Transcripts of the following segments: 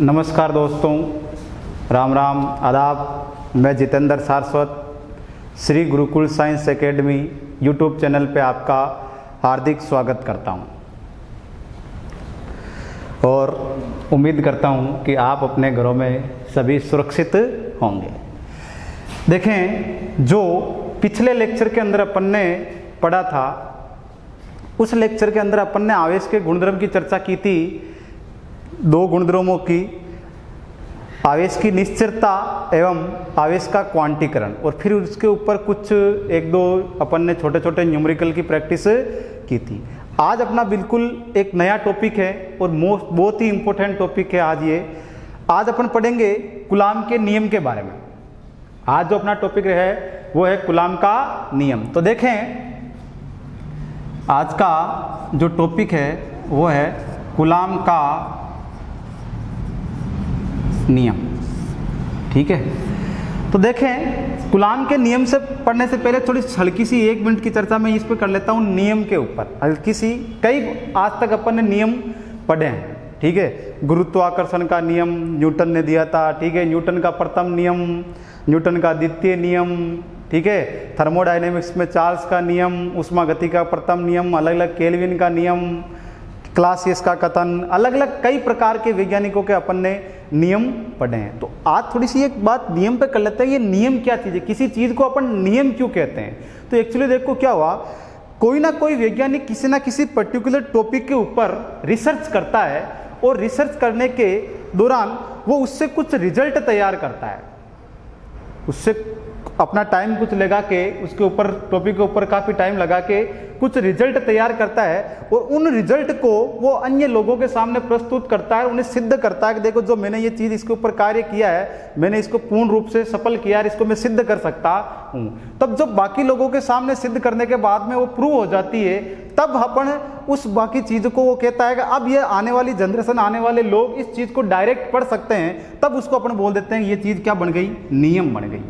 नमस्कार दोस्तों, राम राम आदाब। मैं Jitendra Saraswat Shri Gurukul science academy YouTube channel पे आपका हार्दिक स्वागत करता हूं और उम्मीद करता हूं कि आप अपने घरों में सभी सुरक्षित होंगे। देखें, जो पिछले लेक्चर के अंदर अपन ने पढ़ा था, उस लेक्चर के अंदर अपन ने आवेश के गुणधर्म की चर्चा की थी। दो गुणधर्मों की, आवेश की निश्चरता एवं आवेश का क्वांटीकरण, और फिर उसके ऊपर कुछ एक दो अपन ने छोटे छोटे न्यूमेरिकल की प्रैक्टिस की थी। आज अपना बिल्कुल एक नया टॉपिक है और बहुत ही इंपॉर्टेंट टॉपिक है आज अपन पढ़ेंगे कूलाम के नियम के बारे में। आज जो अपना टॉपिक है वो है कूलाम का नियम। तो देखें, आज का जो टॉपिक है वो है कूलाम का नियम। ठीक है, तो देखें, कूलाम के नियम से पढ़ने से पहले थोड़ी हल्की सी 1 मिनट की चर्चा मैं इस पर कर लेता हूं, नियम के ऊपर हल्की सी। कई आज तक अपन ने नियम पढ़े हैं। ठीक है, गुरुत्वाकर्षण का नियम न्यूटन ने दिया था। ठीक है, न्यूटन का प्रथम नियम, न्यूटन का द्वितीय नियम। ठीक है, थर्मोडायनेमिक्स में चार्ल्स का नियम, ऊष्मागति का प्रथम नियम, अलग अलग केल्विन का नियम, क्लासियस का कथन, अलग अलग कई प्रकार के वैज्ञानिकों के अपन ने नियम पढ़े हैं। तो आज थोड़ी सी एक बात नियम पे कर लेते हैं। ये नियम क्या चीज़ है, किसी चीज़ को अपन नियम क्यों कहते हैं? तो एक्चुअली देखो क्या हुआ, कोई ना कोई वैज्ञानिक किसी ना किसी पर्टिकुलर टॉपिक के ऊपर रिसर्च करता है और रिसर्च करने के दौरान वो उससे कुछ रिजल्ट तैयार करता है। उससे अपना टाइम कुछ लगा के, उसके ऊपर टॉपिक के ऊपर काफ़ी टाइम लगा के कुछ रिजल्ट तैयार करता है और उन रिजल्ट को वो अन्य लोगों के सामने प्रस्तुत करता है, उन्हें सिद्ध करता है कि देखो, जो मैंने ये चीज़ इसके ऊपर कार्य किया है, मैंने इसको पूर्ण रूप से सफल किया है, इसको मैं सिद्ध कर सकता हूँ। तब जब बाकी लोगों के सामने सिद्ध करने के बाद में वो प्रूव हो जाती है, तब अपन उस बाकी चीज़ को वो कहता है कि अब ये आने वाली जनरेशन, आने वाले लोग इस चीज़ को डायरेक्ट पढ़ सकते हैं। तब उसको अपन बोल देते हैं ये चीज़ क्या बन गई, नियम बन गई।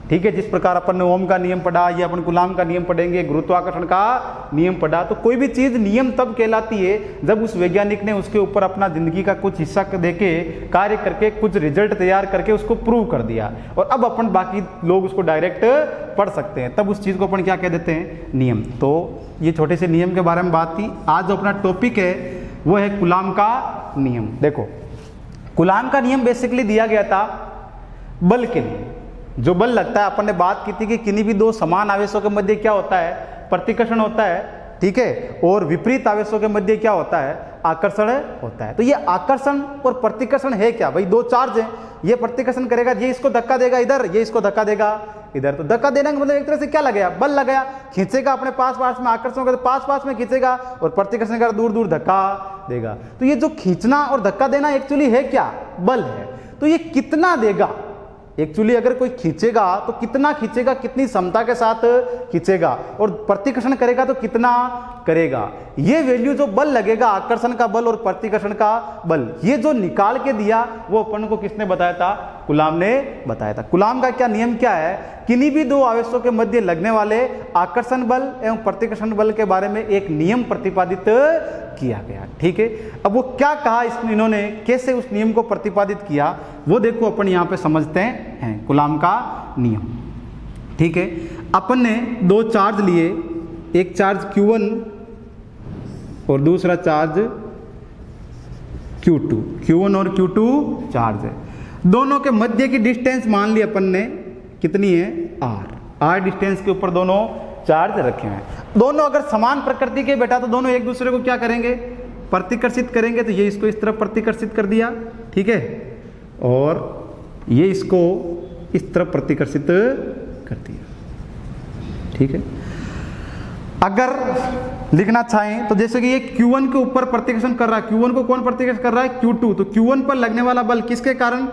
ठीक है, जिस प्रकार अपन ने ओम का नियम पढ़ा, ये अपन कूलाम का नियम पढ़ेंगे, गुरुत्वाकर्षण का नियम पढ़ा। तो कोई भी चीज़ नियम तब कहलाती है जब उस वैज्ञानिक ने उसके ऊपर अपना जिंदगी का कुछ हिस्सा देके, कार्य करके, कुछ रिजल्ट तैयार करके उसको प्रूव कर दिया और अब अपन बाकी लोग उसको डायरेक्ट पढ़ सकते हैं। तब उस चीज़ को अपन क्या कह देते हैं, नियम। तो ये छोटे से नियम के बारे में बात थी। आज जो अपना टॉपिक है वो है कूलाम का नियम। देखो, कूलाम का नियम बेसिकली दिया गया था बल के लिए। जो बल लगता है, अपन ने बात की थी कि किन्हीं भी दो समान आवेशों के मध्य क्या होता है, प्रतिकर्षण होता है। ठीक है, और विपरीत आवेशों के मध्य क्या होता है, आकर्षण होता है। तो ये आकर्षण और प्रतिकर्षण है क्या भाई? दो चार्ज हैं, ये प्रतिकर्षण करेगा, ये इसको धक्का देगा इधर, ये इसको धक्का देगा इधर। तो धक्का देने का मतलब एक तरह से क्या लगेगा, बल लगाया, खींचेगा अपने पास पास में, आकर्षण का पास पास में खींचेगा और प्रतिकर्षण का दूर दूर धक्का देगा। तो ये जो खींचना और धक्का देना एक्चुअली है क्या, बल है। तो ये कितना देगा एक्चुअली, अगर कोई खींचेगा तो कितना खींचेगा, कितनी क्षमता के साथ खींचेगा, और प्रतिकर्षण करेगा तो कितना करेगा, ये वैल्यू जो बल लगेगा, आकर्षण का बल और प्रतिकर्षण का बल, ये जो निकाल के दिया वो अपन को किसने बताया था, कूलाम ने बताया था। कूलाम का क्या नियम क्या है, किन्हीं भी दो आवेशों के मध्य लगने वाले आकर्षण बल एवं प्रतिकर्षण बल के बारे में एक नियम प्रतिपादित किया गया। ठीक है, अब वो क्या कहा इन्होंने, कैसे उस नियम को प्रतिपादित किया, वो देखो अपन यहाँ पे समझते हैं कूलाम का नियम। ठीक है, अपन ने दो चार्ज लिए, एक चार्ज Q1 और दूसरा चार्ज Q2। Q1 और Q2 चार्ज है, दोनों के मध्य की डिस्टेंस मान ली अपन ने कितनी है, r डिस्टेंस के ऊपर दोनों चार्ज रखे हैं। दोनों अगर समान प्रकृति के बेटा तो दोनों एक दूसरे को क्या करेंगे, प्रतिकर्षित करेंगे। तो ये इसको इस तरफ प्रतिकर्षित कर दिया, ठीक है, और ये इसको इस तरफ प्रतिकर्षित कर दिया। ठीक है, अगर लिखना चाहें तो जैसे कि ये Q1 के ऊपर प्रतिकर्षण कर रहा है, Q1 को कौन प्रतिकर्षण कर रहा है, Q2। तो Q1 पर लगने वाला बल किसके कारण,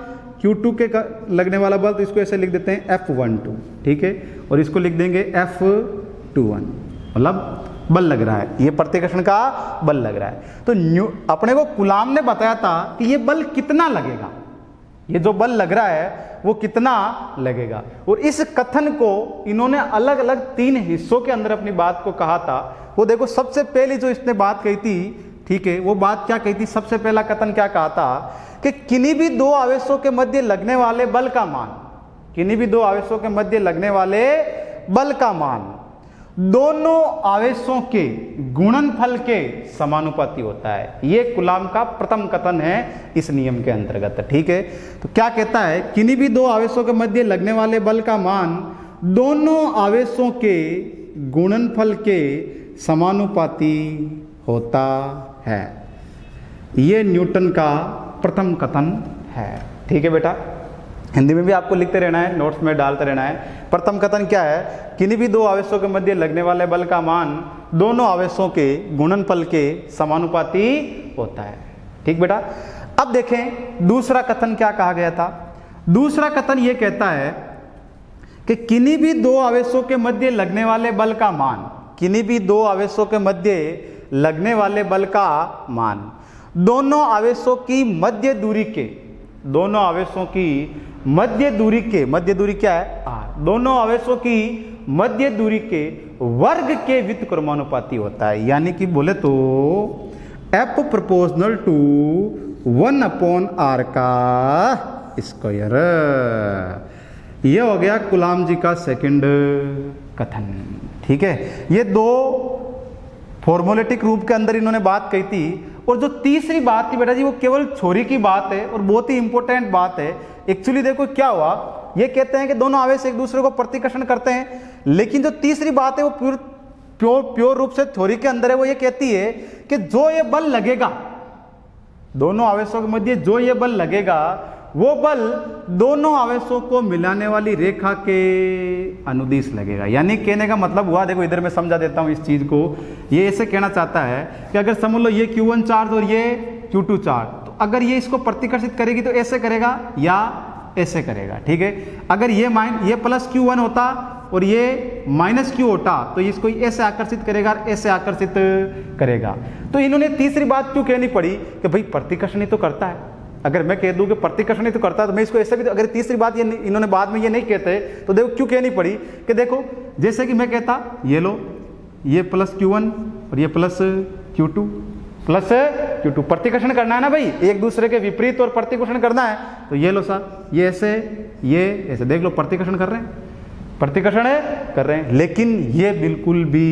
Q2 के लगने वाला बल, तो इसको ऐसे लिख देते हैं F12। ठीक है, और इसको लिख देंगे F21, मतलब बल लग रहा है, ये प्रतिकर्षण का बल लग रहा है। तो अपने को कूलाम ने बताया था कि ये बल कितना लगेगा, ये जो बल लग रहा है वो कितना लगेगा, और इस कथन को इन्होंने अलग अलग 3 हिस्सों के अंदर अपनी बात को कहा था। वो देखो, सबसे पहले जो इसने बात कही थी, ठीक है, वो बात क्या कही थी, सबसे पहला कथन क्या कहा था कि किन्हीं भी दो आवेशों के मध्य लगने वाले बल का मान, किन्हीं भी दो आवेशों के मध्य लगने वाले बल का मान दोनों आवेशों के गुणनफल के समानुपाती होता है। यह कूलाम का प्रथम कथन है इस नियम के अंतर्गत। ठीक है, तो क्या कहता है, किन्हीं भी दो आवेशों के मध्य लगने वाले बल का मान दोनों आवेशों के गुणनफल के समानुपाती होता है। यह न्यूटन का प्रथम कथन है। ठीक है बेटा, हिंदी में भी आपको लिखते रहना है, नोट्स में डालते रहना है। प्रथम कथन क्या है, किन्हीं भी दो आवेशों के मध्य लगने वाले बल का मान दोनों आवेशों के गुणनफल के समानुपाती होता है। ठीक बेटा, अब देखें दूसरा कथन क्या कहा गया था। दूसरा कथन यह कहता है कि किन्हीं भी दो आवेशों के मध्य लगने वाले बल का मान, किन्हीं भी दो आवेशों के मध्य लगने वाले बल का मान दोनों आवेशों की मध्य दूरी के, दोनों आवेशों की मध्य दूरी के, मध्य दूरी क्या है r, दोनों आवेशों की मध्य दूरी के वर्ग के व्युत्क्रमानुपाती होता है। यानी कि बोले तो F प्रोपोर्शनल टू 1/r का स्क्वायर। यह हो गया कूलाम जी का सेकंड कथन। ठीक है, ये दो फॉर्मूलेटिक रूप के अंदर इन्होंने बात कही थी। और जो तीसरी बात थी बेटा जी, वो केवल थ्योरी की बात है और बहुत ही इंपॉर्टेंट बात है। एक्चुअली देखो क्या हुआ, ये कहते हैं कि दोनों आवेश एक दूसरे को प्रतिकर्षण करते हैं, लेकिन जो तीसरी बात है वो प्योर रूप से थ्योरी के अंदर है। वो ये कहती है कि जो ये बल लगेगा दोनों आवेशों के मध्य, जो ये बल लगेगा वो बल दोनों आवेशों को मिलाने वाली रेखा के अनुदिश लगेगा। यानी कहने का मतलब हुआ, देखो इधर मैं समझा देता हूं इस चीज को। ये ऐसे कहना चाहता है कि अगर समझ लो ये Q1 चार्ज और ये Q2 चार्ज, तो अगर ये इसको प्रतिकर्षित करेगी तो ऐसे करेगा या ऐसे करेगा। ठीक है, अगर ये प्लस Q1 होता और ये माइनस Q होता तो इसको ऐसे आकर्षित करेगा और ऐसे आकर्षित करेगा। तो इन्होंने तीसरी बात क्यों कहनी पड़ी कि भाई प्रतिकर्षण ही तो करता है। अगर मैं कह दूं कि प्रतिकर्षण ही तो करता है तो मैं इसको ऐसे भी, अगर तीसरी बात ये इन्होंने बाद में ये नहीं कहते तो देखो क्यों कहनी पड़ी कि देखो जैसे कि मैं कहता ये लो ये प्लस Q1 और ये प्लस Q2 प्लस Q2, प्रतिकर्षण करना है ना भाई, एक दूसरे के विपरीत और प्रतिकर्षण करना है। तो ये लो सर, ये ऐसे ये ऐसे, देख लो प्रतिकर्षण कर रहे हैं, प्रतिकर्षण कर रहे हैं, लेकिन ये बिल्कुल भी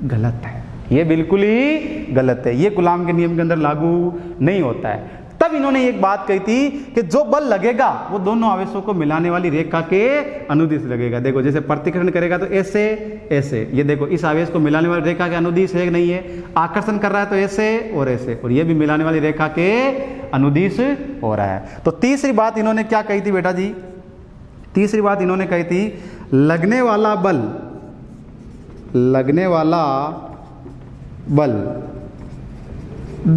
गलत है, ये बिल्कुल ही गलत है, ये कूलाम के नियम के अंदर लागू नहीं होता है। तब इन्होंने एक बात कही थी कि जो बल लगेगा वो दोनों आवेशों को मिलाने वाली रेखा के अनुदिश लगेगा। देखो जैसे प्रतिकर्षण करेगा तो ऐसे ऐसे, ये देखो इस आवेश को मिलाने वाली रेखा के अनुदिश है कि नहीं है, आकर्षण कर रहा है तो ऐसे और ऐसे, और ये भी मिलाने वाली रेखा के अनुदिश हो रहा है। तो तीसरी बात इन्होंने क्या कही थी बेटा जी, तीसरी बात इन्होंने कही थी लगने वाला बल, लगने वाला बल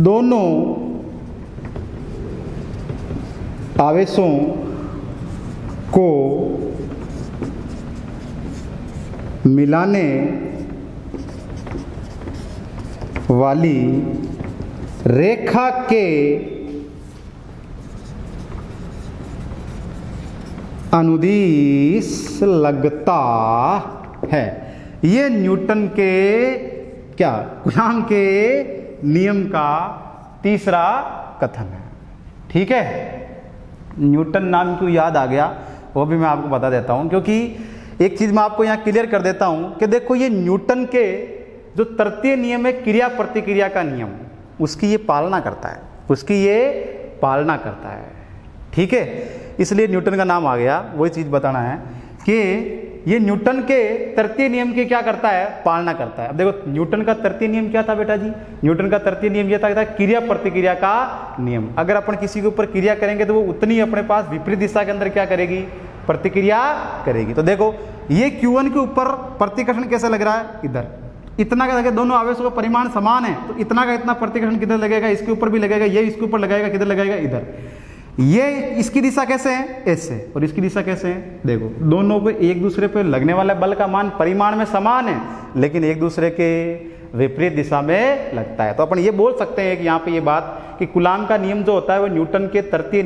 दोनों आवेशों को मिलाने वाली रेखा के अनुदिश लगता है। ये न्यूटन के क्या, कूलाम के नियम का तीसरा कथन है। ठीक है, न्यूटन नाम क्यों याद आ गया वो भी मैं आपको बता देता हूं, क्योंकि एक चीज मैं आपको यहां क्लियर कर देता हूं कि देखो ये न्यूटन के जो तृतीय नियम है क्रिया प्रतिक्रिया का नियम, उसकी ये पालना करता है, उसकी ये पालना करता है। ठीक है, इसलिए न्यूटन का नाम आ गया। वही चीज बताना है कि ये न्यूटन के तृतीय नियम की क्या करता है, पालना करता है। अब देखो न्यूटन का तृतीय नियम क्या था बेटा जी, न्यूटन का तृतीय नियम यह था क्रिया प्रतिक्रिया का नियम। अगर अपन किसी के ऊपर क्रिया करेंगे तो वो उतनी अपने पास विपरीत दिशा के अंदर क्या करेगी, प्रतिक्रिया करेगी। तो देखो ये Q1 के ऊपर प्रतिकर्षण कैसे लग रहा है, इधर इतना का, दोनों आवेशों का परिमाण समान है तो इतना का इतना प्रतिकर्षण किधर लगेगा, इसके ऊपर भी लगेगा, ये इसके ऊपर लगाएगा, किधर लगाएगा, इधर। ये इसकी दिशा कैसे है, ऐसे, और इसकी दिशा कैसे है, देखो दोनों पे एक दूसरे पे लगने वाला बल का मान परिमाण में समान है लेकिन एक दूसरे के विपरीत दिशा में लगता है। तो अपन ये बोल सकते हैं कि यहाँ पे ये बात कि कूलाम का नियम जो होता है वो न्यूटन के तृतीय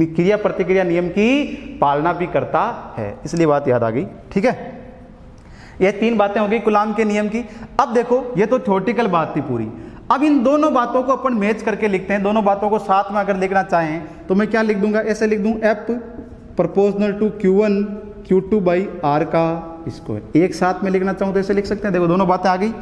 क्रिया प्रतिक्रिया नियम की पालना भी करता है, इसलिए बात याद आ गई। ठीक है, ये तीन बातें हो गई कूलाम के नियम की। अब देखो ये तो थ्योरेटिकल बात थी पूरी। अब इन दोनों बातों को अपन मैच करके लिखते हैं, दोनों बातों को साथ में अगर लिखना चाहें तो मैं क्या लिख दूंगा, ऐसे लिख दूं F proportional to Q1 Q2 by R का स्क्वायर। एक साथ में लिखना चाहूँ तो ऐसे लिख सकते हैं, देखो दोनों बातें आ गई,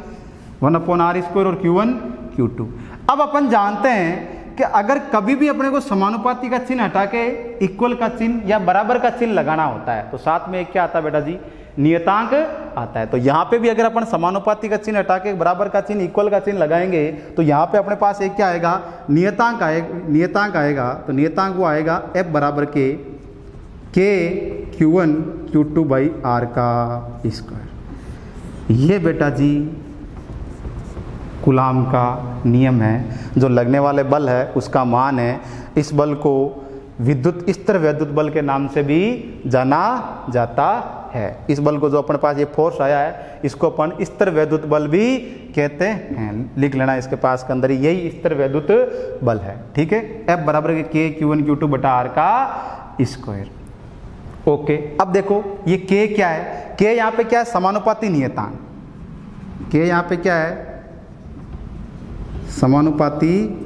1/R स्क्वायर और Q1 Q2। अब अपन जानते हैं कि अगर कभी भी अपने को समानुपाती का चिन्ह हटा के इक्वल का चिन्ह या बराबर का चिन्ह लगाना होता है तो साथ में एक क्या आता है बेटा जी, नियतांक आता है। तो यहाँ पे भी अगर अपन समानुपाती का चिन्ह हटा के बराबर का चिन्ह इक्वल का चिन्ह लगाएंगे तो यहाँ पे अपने पास एक क्या आएगा, नियतांक आएगा। तो नियतांक वो आएगा F बराबर के Q1 Q2 बाई R का स्क्वायर। ये बेटा जी कूलाम का नियम है, जो लगने वाले बल है उसका मान है। इस बल को विद्युत स्तर वैद्युत बल के नाम से भी जाना जाता है। इस बल को जो अपने पास ये फोर्स आया है इसको अपन स्तर वैद्युत बल भी कहते हैं, लिख लेना इसके पास के अंदर, यही स्तर वैद्युत बल है। ठीक है, F बराबर के Q1 Q2 बटा R का स्क्वायर। ओके, अब देखो ये K क्या है, K यहाँ पे क्या है, समानुपाती नियतांक। K यहाँ पे क्या है, समानुपाती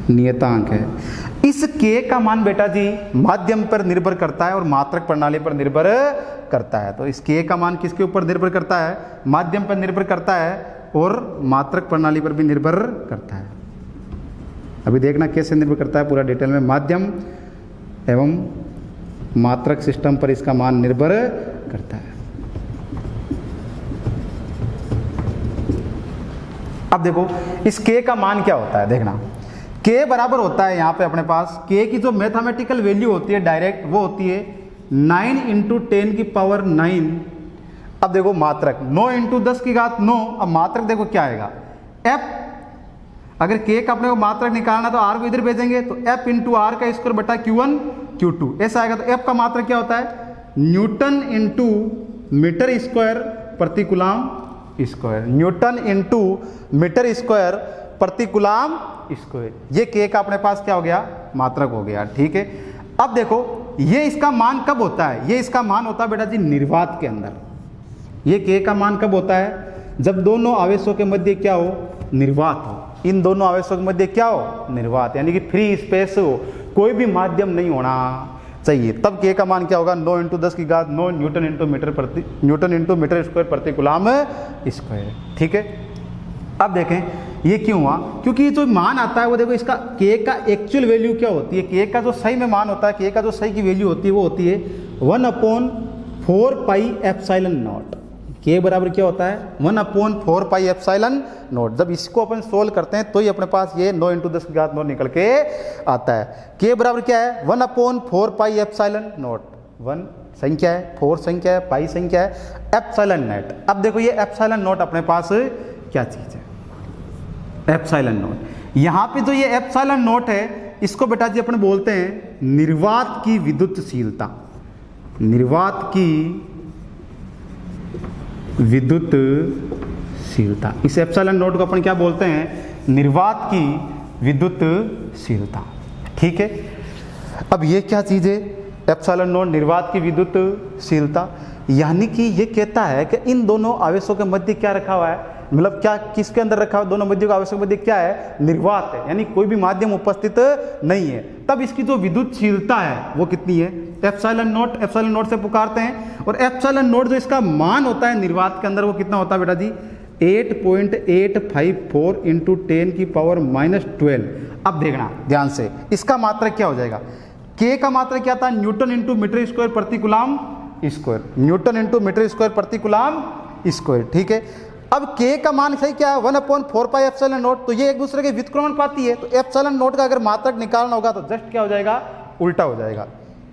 नियतांक है। इस K का मान बेटा जी माध्यम पर निर्भर करता है और मात्रक प्रणाली पर निर्भर करता है। तो इस K का मान किसके ऊपर निर्भर करता है, माध्यम पर निर्भर करता है और मात्रक प्रणाली पर भी निर्भर करता है। अभी देखना कैसे निर्भर करता है पूरा डिटेल में। माध्यम एवं मात्रक सिस्टम पर इसका मान निर्भर करता है। अब देखो इस K का मान क्या होता है, देखना K बराबर होता है यहाँ पे अपने पास, K की जो मैथमेटिकल वैल्यू होती है डायरेक्ट वो होती है 9 × 10⁹। अब देखो मात्रक 9 × 10⁹। अब मात्रक देखो क्या आएगा, F, अगर K का अपने को मात्रक निकालना तो R को इधर भेजेंगे तो F × R का स्क्वायर बटा Q1 Q2 ऐसा आएगा। तो F का मात्रक क्या होता है, न्यूटन इंटू मीटर स्क्वायर प्रति coulomb square, newton into metre square प्रति कूलाम स्क्वायर। ये K का अपने पास क्या हो गया, मात्रक हो गया। ठीक है, अब देखो ये इसका मान कब होता है, ये इसका मान होता है बेटा जी निर्वात के अंदर। ये K का मान कब होता है, जब दोनों आवेशों के मध्य क्या हो, निर्वात हो। इन दोनों आवेशों के मध्य क्या हो, निर्वात, यानी कि फ्री स्पेस हो, कोई भी माध्यम नहीं होना चाहिए। तब K का मान क्या होगा, 9 × 10⁹ न्यूटन इंटू मीटर स्क्वायर प्रति कूलाम स्क्वायर। ठीक है, अब देखें ये क्यों हुआ, क्योंकि जो मान आता है वो देखो इसका K का एक्चुअल वैल्यू क्या होती है, K का जो सही में मान होता है, K का जो सही की वैल्यू होती है वो होती है 1/4 पाई एप्सिलॉन नॉट। K बराबर क्या होता है, 1/4 पाई एप्सिलॉन नॉट। जब इसको अपन सोल्व करते हैं तो ही अपने पास ये 9 × 10⁹ निकल के आता है। K बराबर क्या है, 1/4 पाई एप्सिलॉन नॉट। 1 संख्या है, 4 संख्या है, पाई संख्या है, एप्सिलॉन नॉट। अब देखो ये एप्सिलॉन नॉट अपने पास क्या चीज़ है, एप्सिलॉन नॉट। यहाँ पे जो ये एप्सिलॉन नॉट है इसको बेटा जी अपन बोलते हैं निर्वात की विद्युतशीलता। निर्वात की विद्युतशीलता, इस एप्सिलॉन नॉट को अपन क्या बोलते हैं, निर्वात की विद्युतशीलता। ठीक है, अब ये क्या चीज़ है, एप्सिलॉन नॉट निर्वात की विद्युतशीलता, यानी कि ये कहता है कि इन दोनों आवेशों के मध्य क्या रखा हुआ है, मतलब क्या किसके अंदर रखा हुआ, दोनों मध्य का आवेशों के मध्य क्या है, निर्वात है, यानी कोई भी माध्यम उपस्थित नहीं है। तब इसकी जो विद्युतशीलता है वो कितनी है, एप्सिलॉन नॉट से पुकारते हैं। और एप्सिलॉन नॉट जो इसका मान होता है निर्वात के अंदर वो कितना होता है बेटा जी, 8.854 × 10⁻⁻12। अब देखना ध्यान से, इसका मात्रक क्या हो जाएगा, K का मात्रक क्या था, न्यूटन इंटू मीटर स्क्वायर प्रति coulomb square, newton into metre square प्रति कूलाम स्क्वायर। ठीक है, अब K का मान सही क्या है, 1/4 पाई एप्सिलॉन नॉट। तो ये एक दूसरे के व्युत्क्रमानुपाती है, तो एप्सिलॉन नॉट का अगर मात्रक निकालना होगा तो जस्ट क्या हो जाएगा, उल्टा हो जाएगा।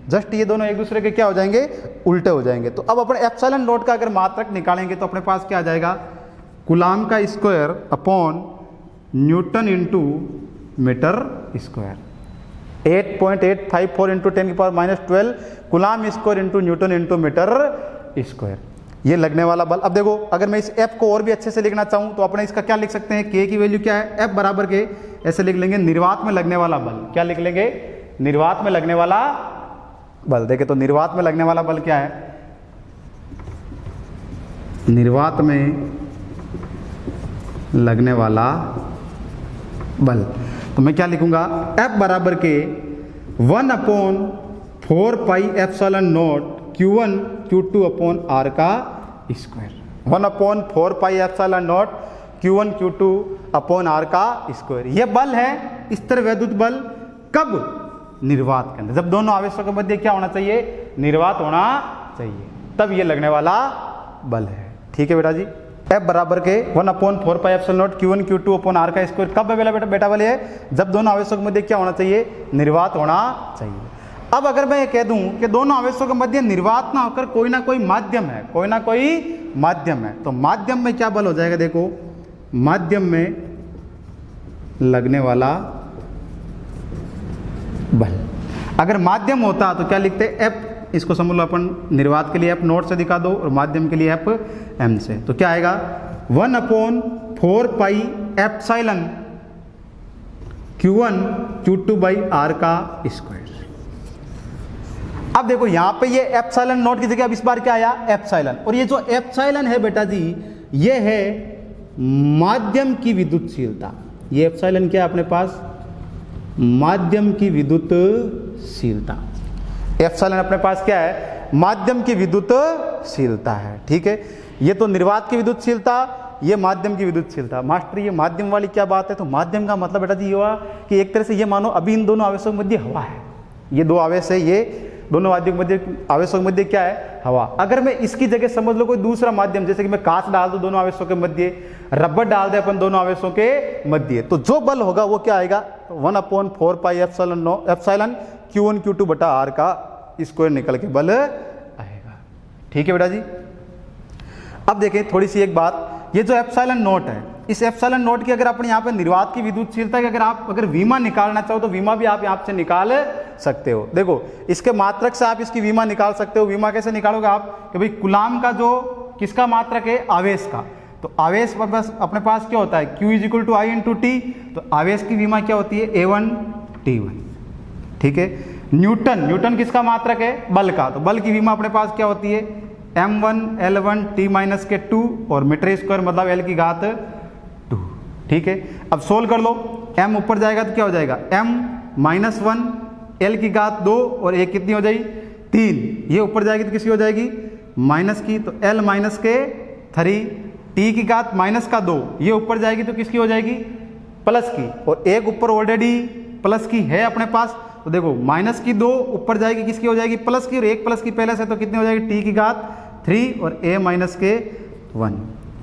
जस्ट ये दोनों एक दूसरे के क्या हो जाएंगे, उल्टे हो जाएंगे। तो अब अपन एप्सिलॉन नॉट का अगर मात्रक निकालेंगे तो अपने पास क्या आ जाएगा, कूलाम का square upon newton into metre square, 8.854 × 10⁻⁻12 coulomb square into newton into metre square. ये लगने वाला बल। अब देखो अगर मैं इस F को और भी अच्छे से लिखना चाहूँ तो अपने इसका क्या लिख सकते हैं, K की वैल्यू क्या है, F बराबर के ऐसे लिख लेंगे निर्वात में लगने वाला बल। क्या लिख लेंगे, निर्वात में लगने वाला बल। देखे तो निर्वात में लगने वाला बल क्या है, निर्वात में लगने वाला बल। तो मैं क्या लिखूंगा, F बराबर के 1/4πε0 Q1 Q2 अपॉन R का square. 1/4πε0 Q1 Q2 upon R का स्क्वायर। यह बल है स्थिर वैद्युत बल। कब? निर्वात के अंदर, जब दोनों आवेशों के मध्य क्या होना चाहिए, निर्वात होना चाहिए, तब ये लगने वाला बल है। ठीक है बेटा जी। F बराबर के 1/4πε0 Q1 Q2 अपॉन R का स्क्वायर कब अवेलेबल बेटा बल है, जब दोनों आवेशों के मध्य क्या होना चाहिए, निर्वात होना चाहिए। अब अगर मैं ये कह दूं कि दोनों आवेशों के मध्य निर्वात ना होकर कोई ना कोई माध्यम है, कोई ना कोई माध्यम है, तो माध्यम में क्या बल हो जाएगा, देखो माध्यम में लगने वाला बल। अगर माध्यम होता तो क्या लिखते, F, इसको समझ लो अपन निर्वात के लिए F नोट से दिखा दो और माध्यम के लिए F M से, तो क्या आएगा 1/4πε Q1 Q2 R का स्क्वायर। अब देखो यहां पे ये एप्सिलॉन नोट की जगह अब इस बार क्या आया, एप्सिलॉन। और ये जो एप्सिलॉन है बेटा जी, ये है माध्यम की विद्युतशीलता। ये एप्सिलॉन क्या है अपने पास, माध्यम की विद्युतशीलता। एप्सिलॉन अपने पास क्या है, माध्यम की विद्युतशीलता है। ठीक है, ये तो निर्वात की विद्युतशीलता, ये माध्यम की विद्युतशीलता। मास्टर ये माध्यम वाली क्या बात है, तो माध्यम का मतलब बेटा जी ये हुआ कि एक तरह से ये मानो अभी इन दोनों आवेशों के मध्य हवा है, ये दो आवेश है, ये दोनों आवेशों के मध्य क्या है, हवा। अगर मैं इसकी जगह समझ लो कोई दूसरा माध्यम, जैसे कि मैं कांच डाल दूं दोनों आवेशों के मध्य, रबर डाल दे अपन दोनों आवेशों के मध्य, तो जो बल होगा वो क्या आएगा, 1/4πε Q1 Q2 R का स्क्वायर निकल के बल आएगा। ठीक है बेटा जी। अब देखें थोड़ी सी एक बात, ये जो एप्सिलॉन नोट है, इस एप्सिलॉन नोट की अगर अपन यहाँ पे निर्वात की विद्युतशीलता की अगर वीमा निकालना चाहो तो वीमा भी आप यहाँ से निकाल सकते हो। देखो इसके मात्रक से आप इसकी वीमा निकाल सकते हो। वीमा कैसे निकालोगे आप, कि भाई कूलाम का जो किसका मात्रक है, आवेश का, तो आवेश बस अपने पास क्या होता है, Q = I × T, तो आवेश की वीमा क्या होती है, A1 T1। ठीक है, न्यूटन किसका मात्रक है, बल का, तो बल की वीमा अपने पास क्या होती है, M1 L1 T-2 और मीटर स्क्वायर मतलब L की घात 2। ठीक है, अब सोल्व कर लो, M ऊपर जाएगा तो क्या हो जाएगा, M-1 L की घात 2 और एक कितनी हो जाएगी, 3। ये ऊपर जाएगी तो किसकी हो जाएगी, माइनस की, तो L - के 3, T की घात -2, ये ऊपर जाएगी तो किसकी हो जाएगी, प्लस की, और एक ऊपर ऑलरेडी प्लस की है अपने पास, तो देखो -2 ऊपर जाएगी किसकी हो जाएगी, प्लस की, और एक प्लस की पहले से, तो कितनी हो जाएगी, T की घात 3 और A - के 1।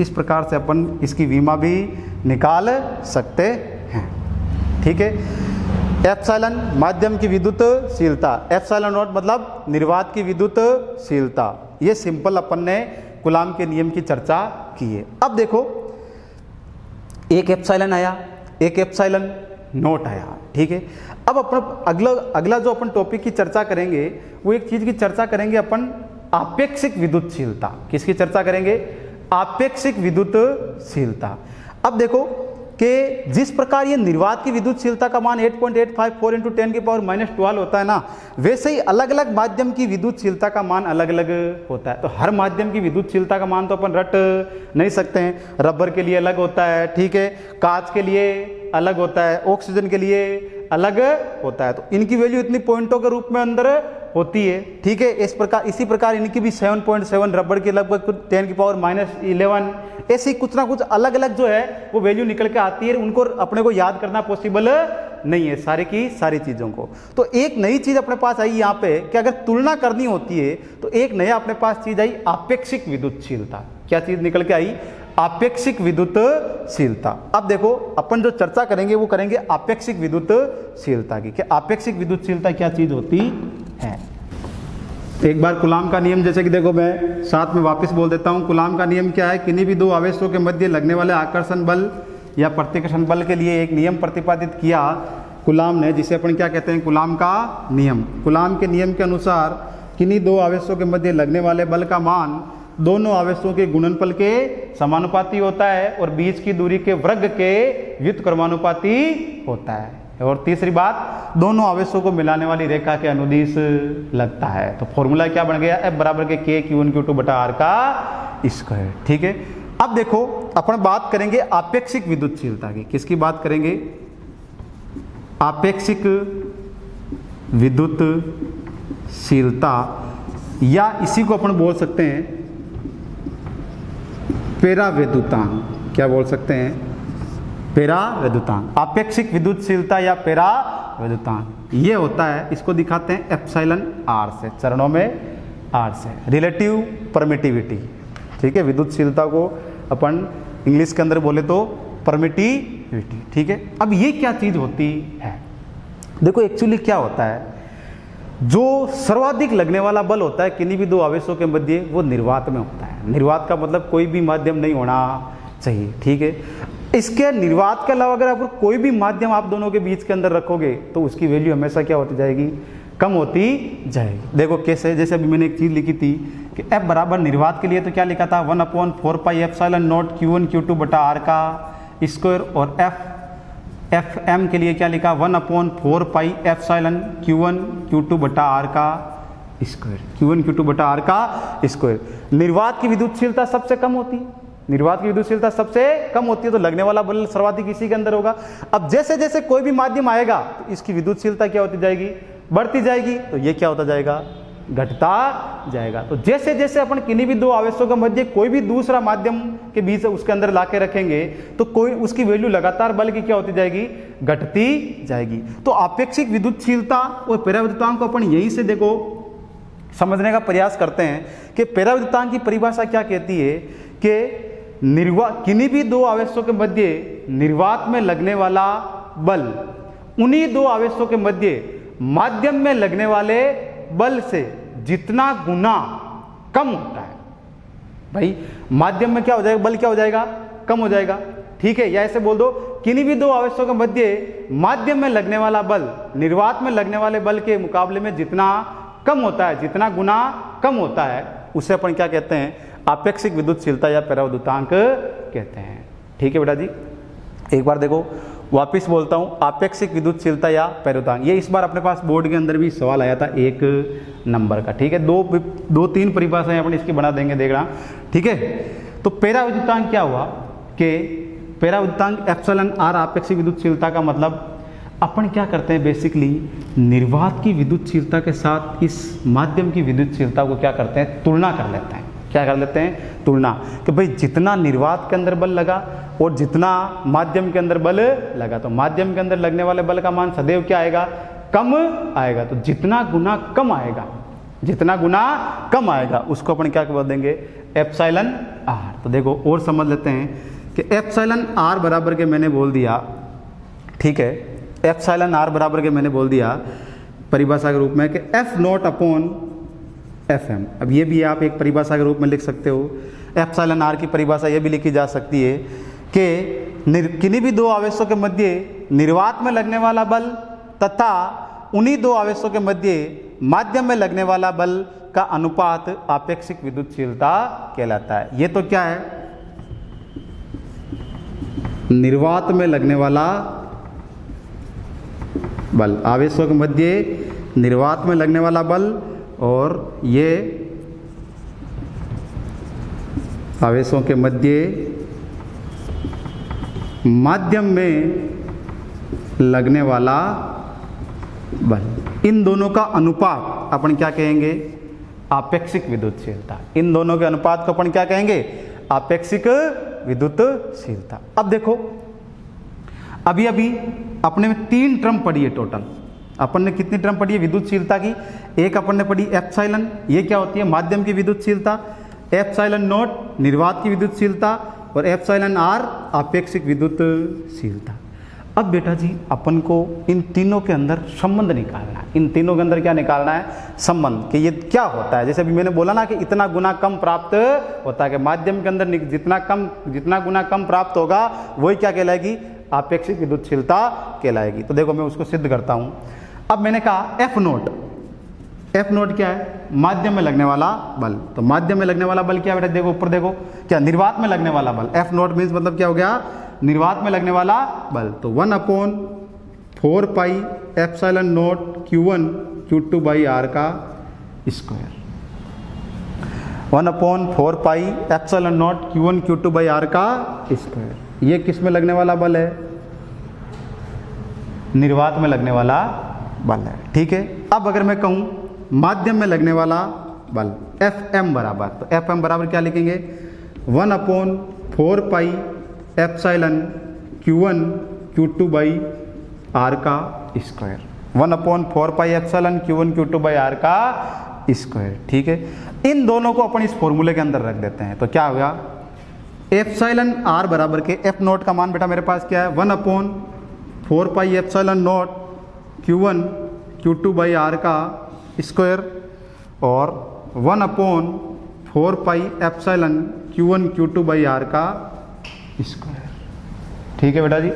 इस प्रकार से अपन इसकी वीमा भी निकाल सकते हैं। ठीक है, एप्सिलॉन माध्यम की विद्युतशीलता, एप्सिलॉन नोट मतलब निर्वात की विद्युतशीलता। ये सिंपल अपन ने कूलाम के नियम की चर्चा की है। अब देखो एक एप्सिलॉन आया, एक एप्सिलॉन नोट आया। ठीक है, अब अपन अगला जो अपन टॉपिक की चर्चा करेंगे वो एक चीज की चर्चा करेंगे अपन, आपेक्षिक विद्युतशीलता। किसकी चर्चा करेंगे, आपेक्षिक विद्युतशीलता। अब देखो कि जिस प्रकार ये निर्वात की विद्युतशीलता का मान 8.854 × 10⁻12 होता है ना, वैसे ही अलग अलग माध्यम की विद्युतशीलता का मान अलग अलग होता है। तो हर माध्यम की विद्युतशीलता का मान तो अपन रट नहीं सकते हैं। रबर के लिए अलग होता है, ठीक है, कांच के लिए अलग होता है, ऑक्सीजन के लिए अलग होता है, तो इनकी वैल्यू इतनी पॉइंटों के रूप में अंदर होती है। ठीक है, इसी प्रकार इनकी भी 7.7, रबर की लगभग 10⁻11, ऐसी कुछ ना कुछ अलग अलग जो है वो वैल्यू निकल के आती है। उनको अपने को याद करना पॉसिबल नहीं है सारी की सारी चीजों को। तो एक नई चीज अपने पास आई यहाँ पे कि अगर तुलना करनी होती है तो एक नया अपने पास चीज आई, आपेक्षिक विद्युतशीलता। क्या चीज निकल के आई, आपेक्षिक विद्युतशीलता। अब देखो अपन जो चर्चा करेंगे वो करेंगे आपेक्षिक विद्युतशीलता की, कि आपेक्षिक विद्युतशीलता क्या चीज होती है। एक बार कूलाम का नियम, जैसे कि देखो मैं साथ में वापस बोल देता हूं, कूलाम का नियम क्या है, किन्हीं भी दो आवेशों के मध्य लगने वाले आकर्षण बल या प्रतिकर्षण बल के लिए एक नियम प्रतिपादित किया कूलाम ने, जिसे अपन क्या कहते हैं, कूलाम का नियम। कूलाम के नियम के अनुसार किन्हीं दो आवेशों के मध्य लगने वाले बल का मान दोनों आवेशों के गुणनफल के समानुपाती होता है और बीच की दूरी के वर्ग के व्युत्क्रमानुपाती होता है। और तीसरी बात, दोनों आवेशों को मिलाने वाली रेखा के अनुदिश लगता है। तो फॉर्मूला क्या बन गया, F = K Q1 Q2 R का स्क्वायर। ठीक है, अब देखो अपन बात करेंगे आपेक्षिक विद्युतशीलता की। किसकी बात करेंगे? आपेक्षिक विद्युतशीलता, या इसी को अपन बोल सकते हैं पेराविद्युतांक। क्या बोल सकते हैं? पेराविद्युतांक। आपेक्षिक विद्युतशीलता या पेराविद्युतांक ये होता है, इसको दिखाते हैं एप्सिलॉन आर से, चरणों में आर से। रिलेटिव परमिटिविटी, ठीक है, विद्युतशीलता को अपन इंग्लिश के अंदर बोले तो परमिटिविटी, ठीक है। अब ये क्या चीज होती है? देखो एक्चुअली क्या होता है, जो सर्वाधिक लगने वाला बल होता है किन्हीं भी दो आवेशों के मध्य, वो निर्वात में होता है। निर्वात का मतलब कोई भी माध्यम नहीं होना चाहिए, ठीक है। इसके निर्वात के अलावा अगर आप कोई भी माध्यम आप दोनों के बीच के अंदर रखोगे तो उसकी वैल्यू हमेशा क्या होती जाएगी? कम होती जाएगी। देखो कैसे, जैसे अभी मैंने एक चीज लिखी थी कि F बराबर निर्वात के लिए तो क्या लिखा था? 1/4 pi epsilon not Q1 Q2 बटा R का स्क्वायर, और FM के लिए क्या लिखा? 1/4 पाई एप्सिलॉन Q1 Q2 बटा R का स्क्वायर, Q1 Q2 बटा R का स्क्वायर। निर्वात की विद्युतशीलता सबसे कम होती है, निर्वात की विद्युतशीलता सबसे कम होती है, तो लगने वाला बल सर्वाधिक इसी के अंदर होगा। अब जैसे जैसे कोई भी माध्यम आएगा तो इसकी विद्युतशीलता क्या होती जाएगी? बढ़ती जाएगी। तो ये क्या होता जाएगा? घटता जाएगा। तो जैसे जैसे अपन किन्हीं भी दो आवेशों के मध्य कोई भी दूसरा माध्यम के बीच उसके अंदर लाके रखेंगे तो कोई उसकी वैल्यू लगातार बल की क्या होती जाएगी? घटती जाएगी। तो आपेक्षिक विद्युतशीलता और पेराविद्युतांक को अपन यहीं से देखो समझने का प्रयास करते हैं कि पेराविद्युतांक की परिभाषा क्या कहती है कि किन्हीं भी दो आवेशों के मध्य निर्वात में लगने वाला बल उन्हीं दो आवेशों के मध्य माध्यम में लगने वाले बल से जितना गुना कम होता है। भाई माध्यम में क्या हो जाएगा? बल क्या हो जाएगा? कम हो जाएगा, ठीक है। या ऐसे बोल दो, किन्हीं भी दो आवेशों के मध्य माध्यम में लगने वाला बल निर्वात में लगने वाले बल के मुकाबले में जितना कम होता है, जितना गुना कम होता है, उसे अपन क्या कहते हैं? आपेक्षिक विद्युतशीलता या पेराविद्युतांक कहते हैं, ठीक है बेटा जी। एक बार देखो वापिस बोलता हूं, आपेक्षिक विद्युतशीलता या पेराविद्युतांक, ये इस बार अपने पास बोर्ड के अंदर भी सवाल आया था 1 नंबर का, ठीक है। दो तीन परिभाषाएं अपन इसकी बना देंगे, देखना, ठीक है। तो पेराविद्युतांक क्या हुआ कि पेराविद्युतांक एप्सिलॉन आर आपेक्षिक विद्युतशीलता का मतलब अपन क्या करते हैं? बेसिकली निर्वात की विद्युतशीलता के साथ इस माध्यम की विद्युतशीलता को क्या करते हैं? तुलना कर लेते हैं। क्या कर लेते हैं? तुलना, कि भाई जितना निर्वात के अंदर बल लगा और जितना माध्यम के अंदर बल लगा, तो माध्यम के अंदर लगने वाले बल का मान सदैव क्या आएगा? कम आएगा। तो जितना गुना कम आएगा, जितना गुना कम आएगा उसको अपन क्या बोल देंगे? Epsilon R. तो देखो और समझ लेते हैं कि एप्सिलॉन आर बराबर के मैंने बोल दिया, ठीक है, एप्सिलॉन आर बराबर के मैंने बोल दिया परिभाषा के रूप में कि एफ नॉट अपॉन FM। अब ये भी आप एक परिभाषा के रूप में लिख सकते हो। एप्सिलॉन आर की परिभाषा ये भी लिखी जा सकती है कि किन्हीं भी दो आवेशों के मध्य निर्वात में लगने वाला बल तथा उन्हीं दो आवेशों के मध्य माध्यम में लगने वाला बल का अनुपात आपेक्षिक विद्युतशीलता कहलाता है। ये तो क्या है? निर्वात में लगने वाला बल, आवेशों के मध्य निर्वात में लगने वाला बल, और ये आवेशों के मध्य माध्यम में लगने वाला बल, इन दोनों का अनुपात अपन क्या कहेंगे? आपेक्षिक विद्युतशीलता। इन दोनों के अनुपात को अपन क्या कहेंगे? आपेक्षिक विद्युतशीलता। अब देखो अभी अभी अपने में 3 टर्म पढ़ी है टोटल। अपन ने कितनी टर्म पढ़ी है विद्युतशीलता की? एक अपन ने पढ़ी एप्सिलॉन, ये क्या होती है? माध्यम की विद्युतशीलता। एप्सिलॉन नॉट निर्वात की विद्युतशीलता, और एप्सिलॉन आर आपेक्षिक विद्युतशीलता। अब बेटा जी अपन को इन तीनों के अंदर संबंध निकालना है। इन तीनों के अंदर क्या निकालना है? संबंध, कि ये क्या होता है। जैसे अभी मैंने बोला ना कि इतना गुना कम प्राप्त होता है, कि माध्यम के अंदर जितना गुना कम प्राप्त होगा वही क्या कहलाएगी? आपेक्षिक विद्युतशीलता कहलाएगी। तो देखो मैं उसको सिद्ध करता हूं। अब मैंने कहा एफ नोट क्या है? माध्यम में लगने वाला बल। तो माध्यम में लगने वाला बल क्या है बेटा? देखो ऊपर देखो, क्या? निर्वात में लगने वाला बल। एफ नोट मीन्स मतलब क्या हो गया? निर्वात में लगने वाला बल। तो 1/4 pi epsilon not Q1 Q2 by R का स्क्वायर। 1/4πε0 Q1 Q2/r का स्क्वायर। ये किस में लगने वाला बल है? निर्वात में लगने वाला बल है। ठीक है, अब अगर मैं कहूँ माध्यम में लगने वाला बल Fm बराबर, तो Fm बराबर क्या लिखेंगे? 1/4πε Q1 Q2/r का स्क्वायर। 1/4πε Q1 Q2/r का स्क्वायर। ठीक है, इन दोनों को अपन इस फॉर्मूले के अंदर रख देते हैं, तो क्या होगा? एप्सिलॉन r बराबर के F नोट का मान बेटा मेरे पास क्या है? 1/4πε0 Q1 Q2/r का स्क्वायर और 1/4πε Q1 Q2/r का स्क्वायर। ठीक है बेटा जी,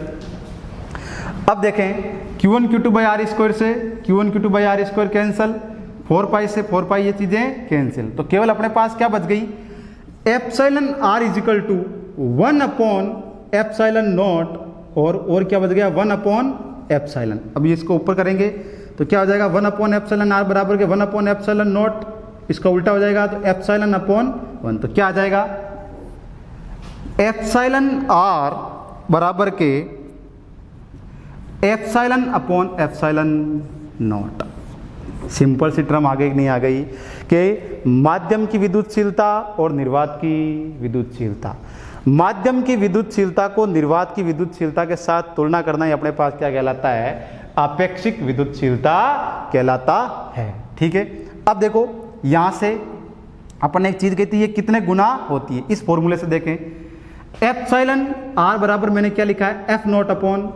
अब देखें Q1 Q2/r स्क्वायर से Q1 Q2/r स्क्वायर कैंसिल, 4π से 4π ये चीज़ें कैंसिल, तो केवल अपने पास क्या बच गई? एप्सिलॉन r इजिकल टू 1/ε0 और क्या बच गया? 1/ε। अब इसको ऊपर करेंगे तो क्या हो जाएगा? 1/ε बराबर के 1/ε0, इसका उल्टा हो जाएगा तो ε/1। तो क्या आ जाएगा? एप्सिलॉन r बराबर के ε/ε0। सिंपल सी टर्म आगे नहीं आ गई कि माध्यम की विद्युतशीलता और निर्वात की विद्युतशीलता। माध्यम की विद्युतशीलता को निर्वात की विद्युतशीलता के साथ तुलना करना ही अपने पास क्या कहलाता है? आपेक्षिक विद्युतशीलता कहलाता है। ठीक है, अब देखो यहां से अपन एक चीज कहती है कितने गुना होती है, इस फॉर्मूले से देखें। एप्सिलॉन r बराबर मैंने क्या लिखा है? F0/Fm।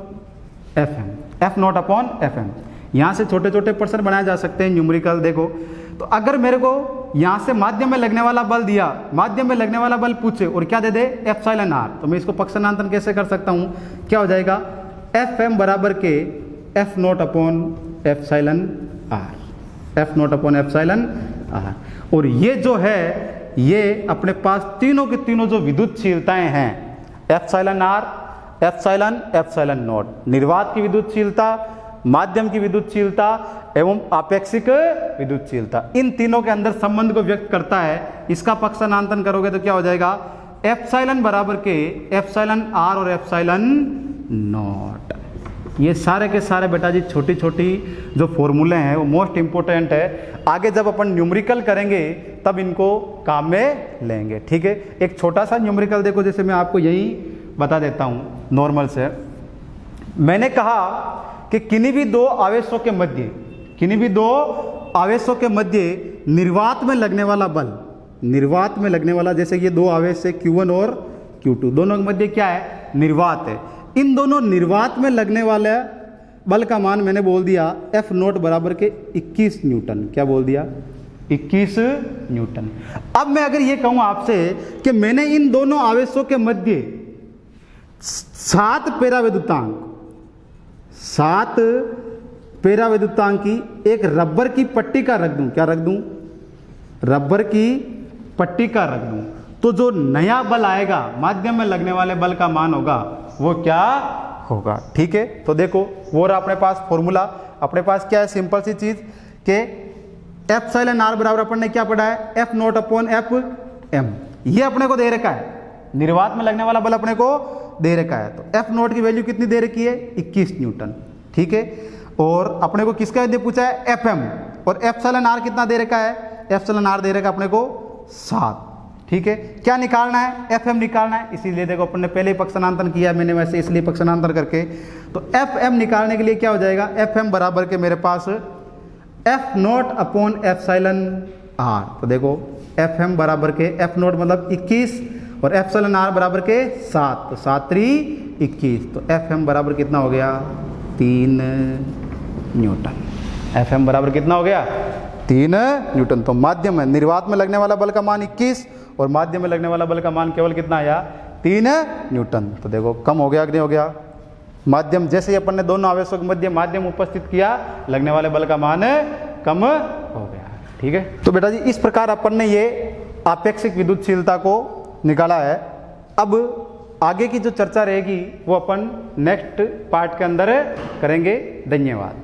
F0/Fm। यहाँ से छोटे छोटे पर्सन बनाए जा सकते हैं न्यूमेरिकल। देखो तो अगर मेरे को यहाँ से माध्यम में लगने वाला बल दिया, माध्यम में लगने वाला बल पूछे और क्या दे दे? एप्सिलॉन r, तो मैं इसको पक्षांतरण कैसे कर सकता हूँ? क्या हो जाएगा? Fm बराबर के F0/εr। F0/εr। और ये जो है ये अपने पास तीनों के तीनों जो विद्युतशीलताएं हैं, एप्सिलॉन r, एप्सिलॉन0, निर्वात की विद्युतशीलता, माध्यम की विद्युतशीलता एवं आपेक्षिक विद्युतशीलता, इन तीनों के अंदर संबंध को व्यक्त करता है। इसका पक्षांतरण करोगे तो क्या हो जाएगा? एप्सिलॉन बराबर के एप्सिलॉन r और एप्सिलॉन0। ये सारे के सारे बेटा जी छोटी छोटी जो फॉर्मूले हैं वो मोस्ट इंपॉर्टेंट है। आगे जब अपन न्यूमेरिकल करेंगे तब इनको काम में लेंगे। ठीक है, एक छोटा सा न्यूमेरिकल देखो, जैसे मैं आपको यही बता देता हूँ नॉर्मल से। मैंने कहा कि किन्हीं भी दो आवेशों के मध्य, किन्हीं भी दो आवेशों के मध्य निर्वात में लगने वाला बल, निर्वात में लगने वाला, जैसे ये दो आवेश है Q1 और Q2, दोनों के मध्य क्या है? निर्वात है। इन दोनों निर्वात में लगने वाले बल का मान मैंने बोल दिया F0 बराबर के 21 न्यूटन। क्या बोल दिया? 21 न्यूटन। अब मैं अगर ये कहूँ आपसे कि मैंने इन दोनों आवेशों के मध्य 7 पेराविद्युतांक की एक रबर की पट्टी का रख दूं, क्या रख दूं? रबर की पट्टी का रख दूं, तो जो नया बल आएगा, माध्यम में लगने वाले बल का मान होगा वो क्या होगा? ठीक है, तो देखो वो रहा अपने पास फॉर्मूला। अपने पास क्या है? सिंपल सी चीज के एप्सिलॉन r बराबर अपन ने क्या पढ़ा है? F0/Fm। ये अपने को दे रखा है, निर्वात में लगने वाला बल अपने को दे रखा है। तो F0 की वैल्यू कितनी दे रखी है? 21 न्यूटन। ठीक है, और अपने को किसका दे पूछा है? Fm। और एप्सिलॉन r कितना दे रखा है? एप्सिलॉन r दे रखा है अपने को 7। ठीक है, क्या निकालना है? Fm निकालना है। इसीलिए देखो अपन ने पहले ही पक्षांतरण किया मैंने, वैसे इसलिए पक्षांतरण करके, तो Fm निकालने के लिए क्या हो जाएगा? Fm बराबर के मेरे पास F0/εr। तो देखो Fm बराबर के F0 मतलब 21 और एप्सिलॉन r बराबर के 7, तो 7 3 21, तो Fm बराबर कितना हो गया? 3 न्यूटन। Fm बराबर कितना हो गया? 3 न्यूटन। तो माध्यम है, निर्वात में लगने वाला बल का मान 21 और माध्यम में लगने वाला बल का मान केवल कितना आया? 3 न्यूटन। तो देखो कम हो गया कि नहीं हो गया? माध्यम जैसे ही अपन ने दोनों आवेशों के मध्य माध्यम उपस्थित किया, लगने वाले बल का मान कम हो गया। ठीक है, तो बेटा जी इस प्रकार अपन ने ये आपेक्षिक विद्युतशीलता को निकाला है। अब आगे की जो चर्चा रहेगी वो अपन नेक्स्ट पार्ट के अंदर करेंगे। धन्यवाद।